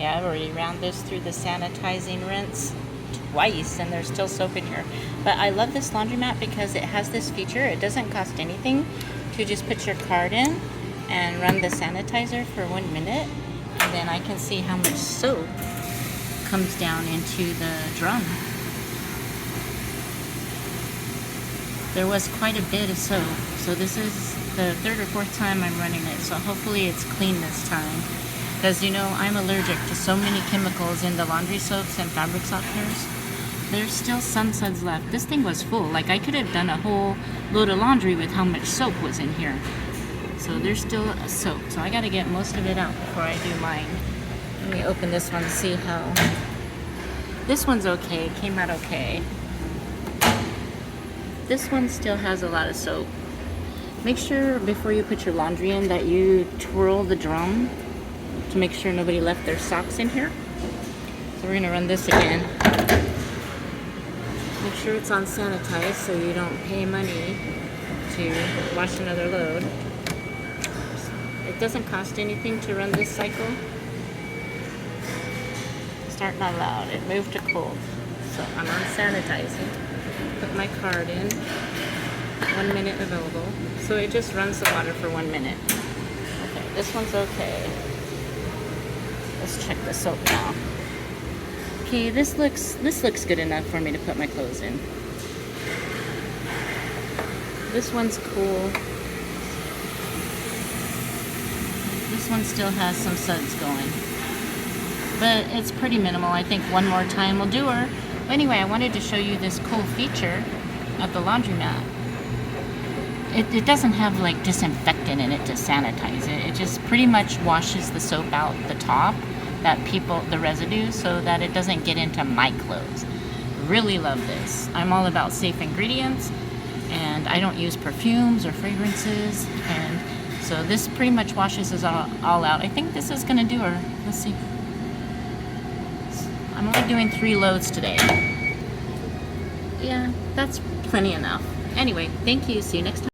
Yeah, I've already ran this through the sanitizing rinse twice and there's still soap in here. But I love this laundromat because it has this feature. It doesn't cost anything to just put your card in and run the sanitizer for 1 minute. And then I can see how much soap comes down into the drum. There was quite a bit of soap. So this is the 3rd or 4th time I'm running it. So hopefully it's clean this time. Because, you know, I'm allergic to so many chemicals in the laundry soaps and fabric softeners. There's still some suds left. This thing was full. Like, I could have done a whole load of laundry with how much soap was in here. So there's still a soap. So I gotta get most of it out before I do mine. Let me open this one to see how... This one's okay. It came out okay. This one still has a lot of soap. Make sure before you put your laundry in that you twirl the drum to make sure nobody left their socks in here. So we're gonna run this again. Make sure it's on sanitize so you don't pay money to wash another load. It doesn't cost anything to run this cycle. Start not loud. It moved to cold. So I'm on sanitizing. Put my card in. 1 minute available. So it just runs the water for 1 minute. Okay, this one's okay. Let's check the soap now. Okay, this looks good enough for me to put my clothes in. This one's cool. This one still has some suds going. But it's pretty minimal. I think one more time will do her. But anyway, I wanted to show you this cool feature of the laundromat. It doesn't have like disinfectant in it to sanitize it. It just pretty much washes the soap out the top, the residue, so that it doesn't get into my clothes. Really love this. I'm all about safe ingredients, and I don't use perfumes or fragrances, and so this pretty much washes us all out. I think this is gonna do her. Let's see. I'm only doing 3 loads today. Yeah, that's plenty enough. Anyway, thank you. See you next time.